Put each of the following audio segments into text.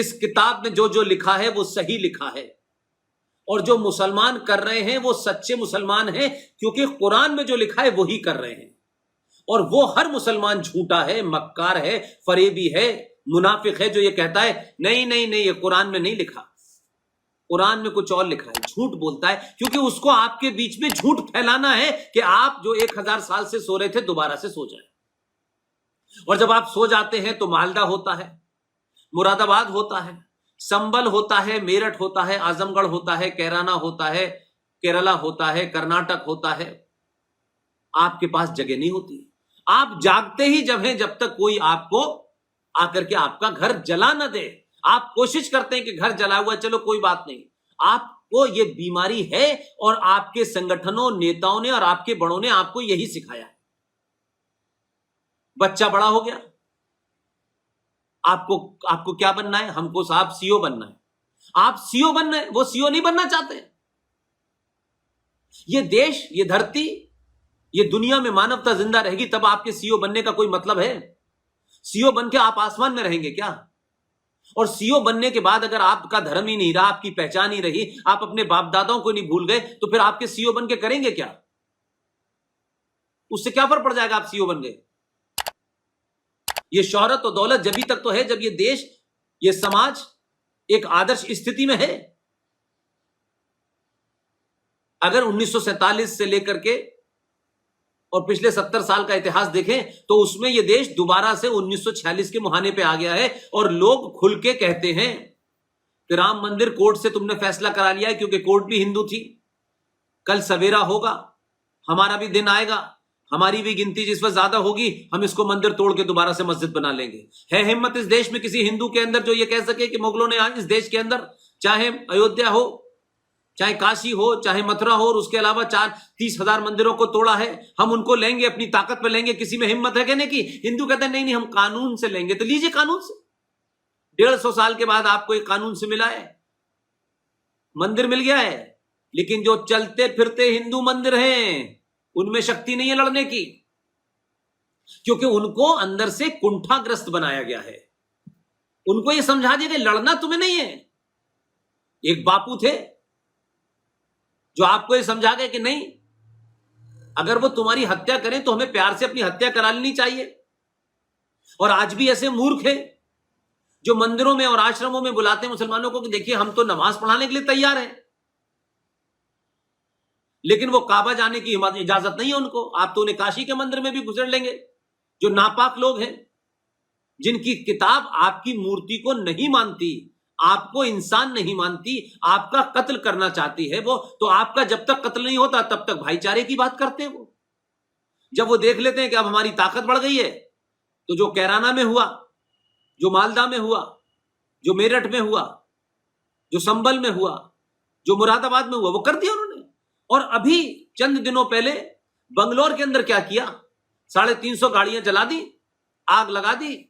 इस किताब में जो जो लिखा है वो सही लिखा है, और जो मुसलमान कर रहे हैं वो सच्चे मुसलमान हैं, क्योंकि कुरान में जो लिखा है वही कर रहे हैं। और वो हर मुसलमान झूठा है, मक्कार है, फरेबी है, मुनाफिक है, जो ये कहता है नहीं नहीं नहीं ये कुरान में नहीं लिखा, कुरान में कुछ और लिखा है, झूठ बोलता है, क्योंकि उसको आपके बीच में झूठ फैलाना है कि आप जो 1000 साल से सो रहे थे दोबारा से सो जाए। और जब आप सो जाते हैं तो मालदा होता है, मुरादाबाद होता है, संबल होता है, मेरठ होता है, आजमगढ़ होता है, कैराना होता है, केरला होता है, कर्नाटक होता है। आपके पास जगह नहीं होती। आप जागते ही जब हैं जब तक कोई आपको आकर के आपका घर जला न दे। आप कोशिश करते हैं कि घर जला हुआ, चलो कोई बात नहीं। आपको ये बीमारी है और आपके संगठनों, नेताओं ने और आपके बड़ों ने आपको यही सिखाया है। बच्चा बड़ा हो गया, आपको क्या बनना है? हमको साहब सीओ बनना है। आप सीओ बनना है, वो सीओ नहीं बनना चाहते। ये देश, ये धरती, ये दुनिया में मानवता जिंदा रहेगी तब आपके सीओ बनने का कोई मतलब है? सीओ बन के आप आसमान में रहेंगे क्या? और सीओ बनने के बाद अगर आपका धर्म ही नहीं रहा, आपकी पहचान ही रही, आप अपने बाप दादाओं को नहीं भूल गए, तो फिर आपके सीओ बन के करेंगे क्या? उससे क्या फर्क पड़ जाएगा आप सीओ बन गए? ये शोहरत और दौलत जब तक तो है जब ये देश, ये समाज एक आदर्श स्थिति में है। अगर 1947 से लेकर के और पिछले 70 साल का इतिहास देखें तो उसमें यह देश दोबारा से 1946 के मुहाने पे आ गया है, और लोग खुल के कहते हैं कि राम मंदिर कोर्ट से तुमने फैसला करा लिया है, क्योंकि कोर्ट भी हिंदू थी। कल सवेरा होगा, हमारा भी दिन आएगा, हमारी भी गिनती जिस पर ज्यादा होगी, हम इसको मंदिर तोड़ के दोबारा से मस्जिद बना लेंगे। है हिम्मत इस देश में किसी हिंदू के अंदर जो ये कह सके कि मुगलों ने आज इस देश के अंदर, चाहे अयोध्या हो, चाहे काशी हो, चाहे मथुरा हो, और उसके अलावा 30,000 मंदिरों को तोड़ा है, हम उनको लेंगे, अपनी ताकत में लेंगे? किसी में हिम्मत है कहने की? हिंदू कहते हैं नहीं नहीं हम कानून से लेंगे। तो लीजिए कानून से। 150 साल के बाद आपको एक कानून से मिला है, मंदिर मिल गया है, लेकिन जो चलते फिरते हिंदू मंदिर हैं उनमें शक्ति नहीं है लड़ने की, क्योंकि उनको अंदर से कुंठाग्रस्त बनाया गया है। उनको यह समझा दिया कि लड़ना तुम्हें नहीं है। एक बापू थे जो आपको यह समझा गए कि नहीं, अगर वो तुम्हारी हत्या करें तो हमें प्यार से अपनी हत्या करा लेनी चाहिए। और आज भी ऐसे मूर्ख हैं जो मंदिरों में और आश्रमों में बुलाते हैं मुसलमानों को कि देखिए हम तो नमाज पढ़ाने के लिए तैयार हैं, लेकिन वो काबा जाने की इजाजत नहीं है उनको। आप तो उन्हें काशी के मंदिर में भी गुजर लेंगे। जो नापाक लोग हैं, जिनकी किताब आपकी मूर्ति को नहीं मानती, आपको इंसान नहीं मानती, आपका कत्ल करना चाहती है वो, तो आपका जब तक कत्ल नहीं होता तब तक भाईचारे की बात करते हैं वो। जब वो देख लेते हैं कि अब हमारी ताकत बढ़ गई है, तो जो कैराना में हुआ, जो मालदा में हुआ, जो मेरठ में हुआ, जो संबल में हुआ, जो मुरादाबाद में हुआ, वो कर दिया उन्होंने। और अभी चंद दिनों पहले बंगलोर के अंदर क्या किया? 350 गाड़ियां जला दी, आग लगा दी,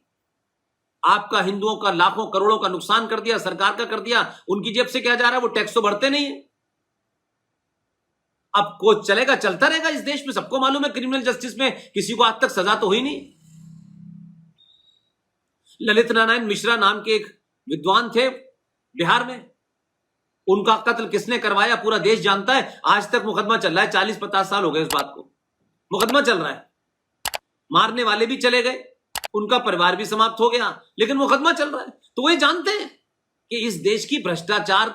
आपका हिंदुओं का लाखों करोड़ों का नुकसान कर दिया, सरकार का कर दिया। उनकी जेब से क्या जा रहा है? वो टैक्स तो भरते नहीं है। अब कुछ चलेगा, चलता रहेगा इस देश में, सबको मालूम है। क्रिमिनल जस्टिस में किसी को आज तक सजा तो हुई नहीं। ललित नारायण मिश्रा नाम के एक विद्वान थे बिहार में, उनका कत्ल किसने करवाया पूरा देश जानता है। आज तक मुकदमा चल रहा है, 40-50 साल हो गए उस बात को, मुकदमा चल रहा है। मारने वाले भी चले गए, उनका परिवार भी समाप्त हो गया, लेकिन मुकदमा चल रहा है। तो वे जानते हैं कि इस देश की भ्रष्टाचार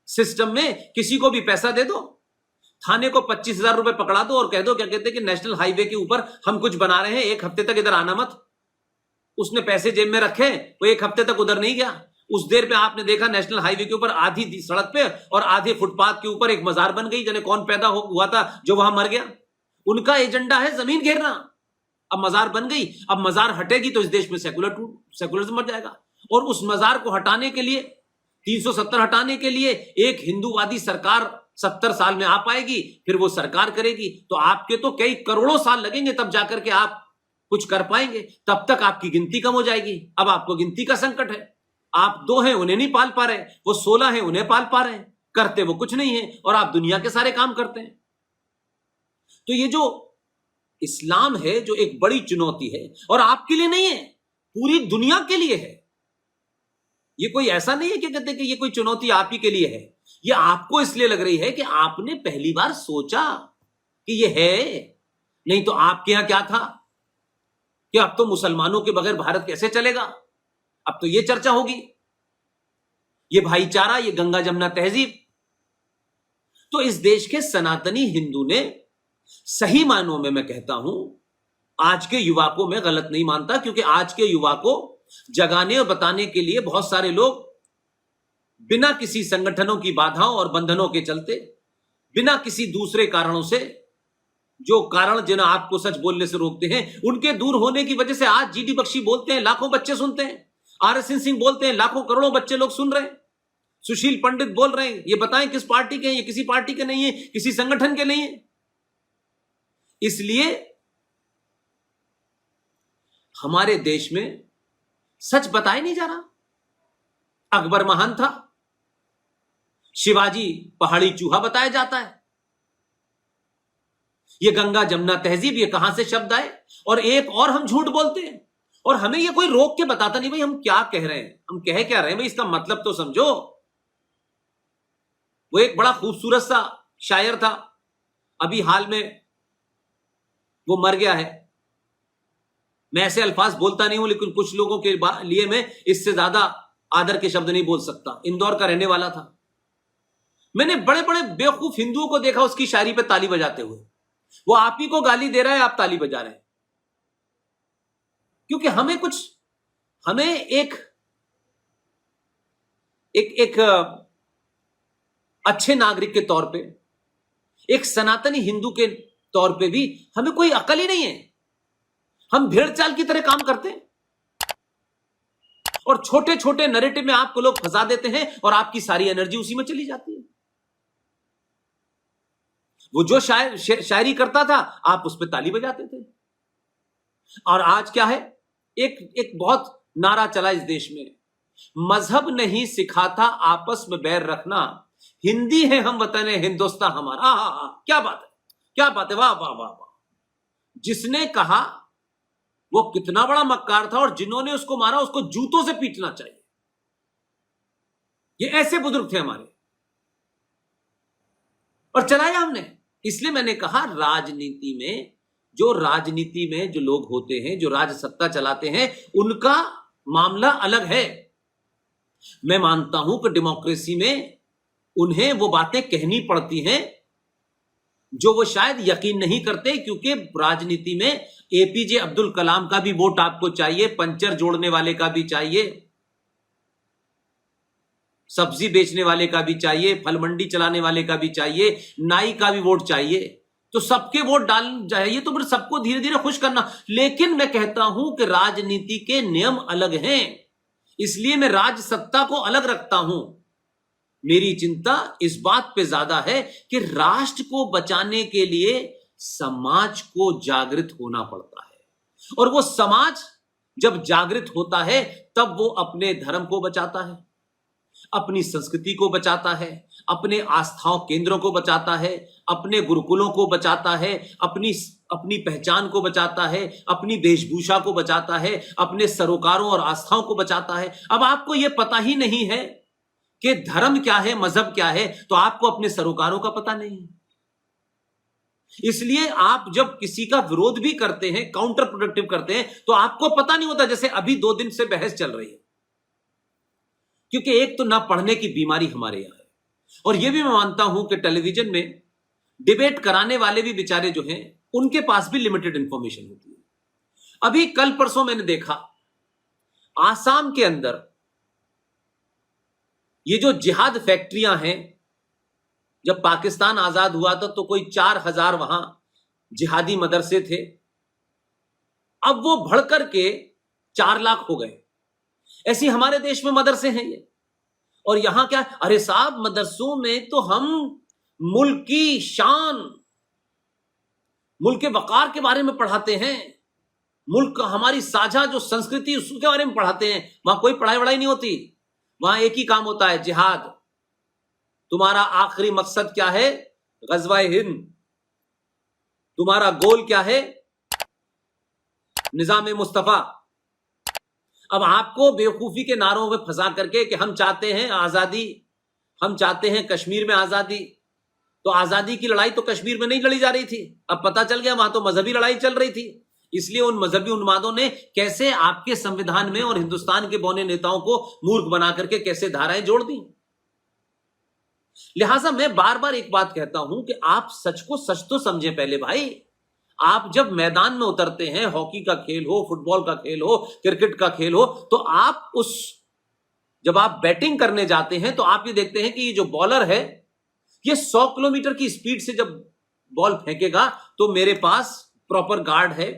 सिस्टम में किसी को भी पैसा दे दो, थाने को 25,000 रुपए पकड़ा दो और कह दो, क्या कहते हैं कि नेशनल हाईवे के ऊपर हम कुछ बना रहे हैं, 1 हफ्ते तक इधर आना मत। उसने पैसे जेब में रखे, वो 1 हफ्ते तक उधर नहीं गया। उस देर पे आपने देखा नेशनल हाईवे के ऊपर आधी सड़क पे और आधे फुटपाथ के ऊपर एक मजार बन गई। जाने कौन पैदा हुआ था जो वहां मर गया। उनका एजेंडा है जमीन घेरना। अब मजार बन गई, अब मजार हटेगी तो इस देश में सेकुलरिज्म मर जाएगा। और उस मजार को हटाने के लिए, 370 हटाने के लिए एक हिंदूवादी सरकार 70 साल में आ पाएगी, फिर वो सरकार करेगी। तो आपके तो कई करोड़ों साल लगेंगे तब जाकर के आप कुछ कर पाएंगे। तब तक आपकी गिनती कम हो जाएगी। अब आपको गिनती का संकट है। आप 2 हैं, उन्हें नहीं पाल पा रहे, वो 16 हैं, उन्हें पाल पा रहे हैं। करते वो कुछ नहीं है और आप दुनिया के सारे काम करते हैं। तो ये जो इस्लाम है, जो एक बड़ी चुनौती है, और आपके लिए नहीं है, पूरी दुनिया के लिए है। ये कोई ऐसा नहीं है कि कहते कि ये कोई चुनौती आप ही के लिए है, ये आपको इसलिए लग रही है कि आपने पहली बार सोचा कि ये है। नहीं तो आपके यहां क्या था कि अब तो मुसलमानों के बगैर भारत कैसे चलेगा, अब तो ये चर्चा होगी, ये भाईचारा, ये गंगा जमुना तहजीब। तो इस देश के सनातनी हिंदू ने सही मायनों में, मैं कहता हूं, आज के युवा को मैं गलत नहीं मानता, क्योंकि आज के युवा को जगाने और बताने के लिए बहुत सारे लोग बिना किसी संगठनों की बाधाओं और बंधनों के चलते, बिना किसी दूसरे कारणों से, जो कारण जिन्हें आपको सच बोलने से रोकते हैं, उनके दूर होने की वजह से आज जीडी बख्शी बोलते हैं, लाखों बच्चे सुनते हैं, आरएस सिंह बोलते हैं, लाखों करोड़ों बच्चे लोग सुन रहे हैं, सुशील पंडित बोल रहे हैं, ये बताएं किस पार्टी के हैं, ये किसी पार्टी के नहीं है, किसी संगठन के नहीं है। इसलिए हमारे देश में सच बताया नहीं जा रहा। अकबर महान था, शिवाजी पहाड़ी चूहा बताया जाता है, ये गंगा जमुना तहजीब, ये कहां से शब्द आए। और एक और हम झूठ बोलते हैं और हमें ये कोई रोक के बताता नहीं भाई हम क्या कह रहे हैं, हम कह क्या रहे हैं भाई, इसका मतलब तो समझो। वो एक बड़ा खूबसूरत सा शायर था, अभी हाल में वो मर गया है। मैं ऐसे अल्फाज बोलता नहीं हूं, लेकिन कुछ लोगों के लिए मैं इससे ज्यादा आदर के शब्द नहीं बोल सकता। इंदौर का रहने वाला था। मैंने बड़े बड़े बेवकूफ हिंदुओं को देखा उसकी शायरी पे ताली बजाते हुए। वो आप ही को गाली दे रहा है, आप ताली बजा रहे हैं, क्योंकि हमें एक अच्छे नागरिक के तौर पे, एक सनातनी हिंदू के तौर पे भी हमें कोई अकल ही नहीं है। हम भेड़ चाल की तरह काम करते हैं और छोटे छोटे नैरेटिव में आपको लोग फंसा देते हैं और आपकी सारी एनर्जी उसी में चली जाती है। वो जो शायरी करता था आप उस पर ताली बजाते थे। और आज क्या है, एक बहुत नारा चला इस देश में, मजहब नहीं सिखाता आपस में बैर रखना, हिंदी है हम वतन है हिंदुस्तान हमारा। क्या बात है, क्या बात है, वाह वाह वाह वाह। जिसने कहा वो कितना बड़ा मक्कार था और जिन्होंने उसको मारा उसको जूतों से पीटना चाहिए। ये ऐसे बुजुर्ग थे हमारे और चलाया हमने। इसलिए मैंने कहा राजनीति में जो लोग होते हैं, जो राज सत्ता चलाते हैं, उनका मामला अलग है। मैं मानता हूं कि डेमोक्रेसी में उन्हें वो बातें कहनी पड़ती हैं जो वो शायद यकीन नहीं करते, क्योंकि राजनीति में एपीजे अब्दुल कलाम का भी वोट आपको चाहिए, पंचर जोड़ने वाले का भी चाहिए, सब्जी बेचने वाले का भी चाहिए, फल मंडी चलाने वाले का भी चाहिए, नाई का भी वोट चाहिए। तो सबके वोट डाल चाहिए, तो फिर सबको धीरे धीरे खुश करना। लेकिन मैं कहता हूं कि राजनीति के नियम अलग हैं, इसलिए मैं राज सत्ता को अलग रखता हूं। मेरी चिंता इस बात पे ज्यादा है कि राष्ट्र को बचाने के लिए समाज को जागृत होना पड़ता है, और वो समाज जब जागृत होता है तब वो अपने धर्म को बचाता है, अपनी संस्कृति को बचाता है, अपने आस्थाओं केंद्रों को बचाता है, अपने गुरुकुलों को बचाता है, अपनी पहचान को बचाता है, अपनी वेशभूषा को बचाता है, अपने सरोकारों और आस्थाओं को बचाता है। अब आपको यह पता ही नहीं है कि धर्म क्या है, मजहब क्या है, तो आपको अपने सरोकारों का पता नहीं है। इसलिए आप जब किसी का विरोध भी करते हैं, काउंटर प्रोडक्टिव करते हैं, तो आपको पता नहीं होता। जैसे अभी 2 दिन से बहस चल रही है, क्योंकि एक तो ना पढ़ने की बीमारी हमारे यहां है, और यह भी मैं मानता हूं कि टेलीविजन में डिबेट कराने वाले भी बेचारे जो हैं, उनके पास भी लिमिटेड इंफॉर्मेशन होती है। अभी कल परसों मैंने देखा आसाम के अंदर ये जो जिहाद फैक्ट्रियां हैं, जब पाकिस्तान आजाद हुआ था तो कोई 4000 वहां जिहादी मदरसे थे, अब वो बढ़कर के 4 लाख हो गए। ऐसी हमारे देश में मदरसे हैं ये, और यहां क्या, अरे साहब मदरसों में तो हम मुल्क की शान, मुल्क के वकार के बारे में पढ़ाते हैं, मुल्क का हमारी साझा जो संस्कृति उसके बारे में पढ़ाते हैं। वहां कोई पढ़ाई वढ़ाई नहीं होती, वहां एक ही काम होता है, जिहाद। तुम्हारा आखिरी मकसद क्या है, गजवाए हिंद। तुम्हारा गोल क्या है, निजाम मुस्तफा। अब आपको बेवकूफी के नारों में फंसा करके कि हम चाहते हैं आजादी, हम चाहते हैं कश्मीर में आजादी, तो आजादी की लड़ाई तो कश्मीर में नहीं लड़ी जा रही थी, अब पता चल गया वहां तो मजहबी लड़ाई चल रही थी। इसलिए उन मजहबी उन्मादों ने कैसे आपके संविधान में और हिंदुस्तान के बौने नेताओं को मूर्ख बना करके कैसे धाराएं जोड़ दी। लिहाजा मैं बार बार एक बात कहता हूं कि आप सच को सच तो समझें पहले भाई। आप जब मैदान में उतरते हैं, हॉकी का खेल हो, फुटबॉल का खेल हो, क्रिकेट का खेल हो, तो आप जब आप बैटिंग करने जाते हैं तो आप ये देखते हैं कि ये जो बॉलर है ये 100 किलोमीटर की स्पीड से जब बॉल फेंकेगा तो मेरे पास प्रॉपर गार्ड है,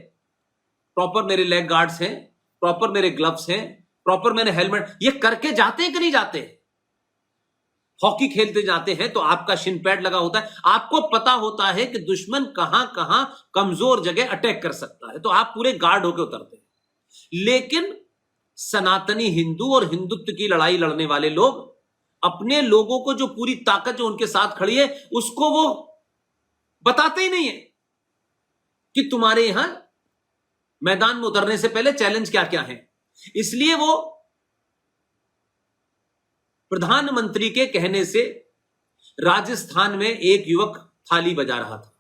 प्रॉपर मेरे लेग गार्ड्स हैं, प्रॉपर मेरे ग्लव्स हैं, प्रॉपर मैंने हेलमेट, ये करके जाते हैं कि नहीं जाते? हॉकी खेलते जाते हैं तो आपका शिन पैड लगा होता है, आपको पता होता है कि दुश्मन कहां कहां कमजोर जगह अटैक कर सकता है, तो आप पूरे गार्ड होकर उतरते हैं। लेकिन सनातनी हिंदू और हिंदुत्व की लड़ाई लड़ने वाले लोग अपने लोगों को जो पूरी ताकत जो उनके साथ खड़ी है उसको वो बताते ही नहीं है कि तुम्हारे यहां मैदान में उतरने से पहले चैलेंज क्या क्या है। इसलिए वो प्रधानमंत्री के कहने से राजस्थान में एक युवक थाली बजा रहा था,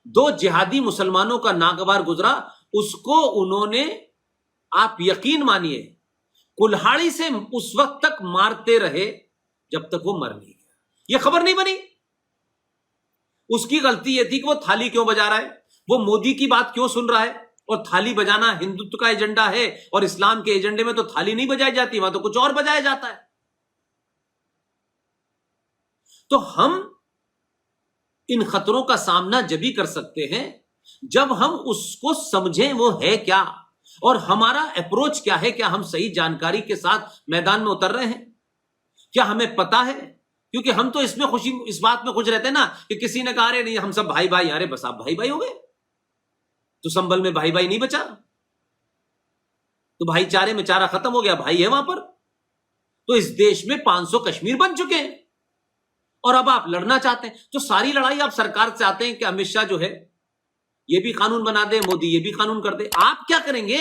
2 जिहादी मुसलमानों का नागवार गुजरा, उसको उन्होंने, आप यकीन मानिए, कुल्हाड़ी से उस वक्त तक मारते रहे जब तक वो मर नहीं गया। ये खबर नहीं बनी। उसकी गलती यह थी कि वो थाली क्यों बजा रहा है, वो मोदी की बात क्यों सुन रहा है, और थाली बजाना हिंदुत्व का एजेंडा है और इस्लाम के एजेंडे में तो थाली नहीं बजाई जाती, वहां तो कुछ और बजाया जाता है। तो हम इन खतरों का सामना जब भी कर सकते हैं जब हम उसको समझें वो है क्या और हमारा अप्रोच क्या है, क्या हम सही जानकारी के साथ मैदान में उतर रहे हैं, क्या हमें पता है। क्योंकि हम तो इसमें खुशी, इस बात में खुश रहते हैं ना कि किसी ने कहा अरे नहीं हम सब भाई भाई, अरे बस आप भाई भाई हो गए तो संभल में भाई भाई नहीं बचा, तो भाईचारे में चारा खत्म हो गया, भाई है वहां पर। तो इस देश में 500 कश्मीर बन चुके हैं और अब आप लड़ना चाहते हैं, तो सारी लड़ाई आप सरकार से चाहते हैं कि अमित शाह जो है ये भी कानून बना दे, मोदी ये भी कानून कर दे। आप क्या करेंगे?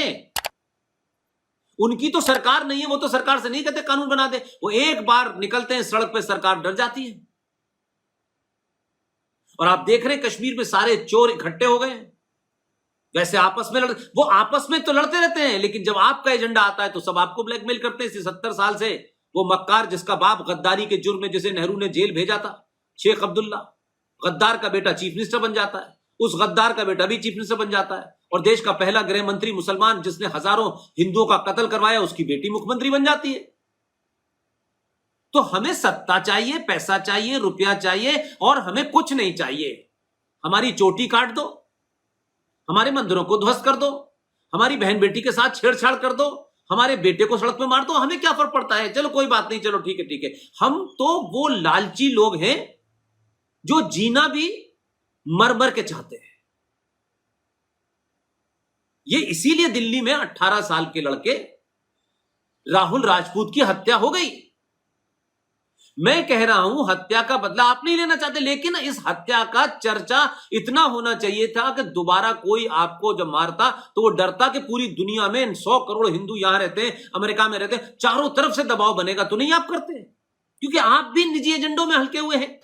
उनकी तो सरकार नहीं है, वो तो सरकार से नहीं कहते कानून बना दे, वो एक बार निकलते हैं सड़क पे सरकार डर जाती है। और आप देख रहे हैं कश्मीर में सारे चोर इकट्ठे हो गए हैं, वैसे आपस में वो आपस में तो लड़ते रहते हैं, लेकिन जब आपका एजेंडा आता है तो सब आपको ब्लैकमेल करते हैं। इसी 70 साल से वो मक्कार जिसका बाप गद्दारी के जुर्म में जिसे नेहरू ने जेल भेजा था, शेख अब्दुल्ला, गद्दार का बेटा चीफ मिनिस्टर बन जाता है, उस गद्दार का बेटा भी चीफ मिनिस्टर बन जाता है, और देश का पहला गृह मंत्री मुसलमान जिसने हजारों हिंदुओं का कत्ल करवाया उसकी बेटी मुख्यमंत्री बन जाती है। तो हमें सत्ता चाहिए, पैसा चाहिए, रुपया चाहिए और हमें कुछ नहीं चाहिए। हमारी चोटी काट दो, हमारे मंदिरों को ध्वस्त कर दो, हमारी बहन बेटी के साथ छेड़छाड़ कर दो, हमारे बेटे को सड़क पे मार दो, हमें क्या फर्क पड़ता है, चलो कोई बात नहीं, चलो ठीक है ठीक है। हम तो वो लालची लोग हैं जो जीना भी मर मर के चाहते हैं। ये इसीलिए दिल्ली में 18 साल के लड़के राहुल राजपूत की हत्या हो गई। मैं कह रहा हूं हत्या का बदला आप नहीं लेना चाहते, लेकिन इस हत्या का चर्चा इतना होना चाहिए था कि दोबारा कोई आपको जब मारता तो वो डरता कि पूरी दुनिया में 100 करोड़ हिंदू यहां रहते हैं, अमेरिका में रहते हैं, चारों तरफ से दबाव बनेगा, तो नहीं आप करते क्योंकि आप भी निजी एजेंडों में हल्के हुए हैं।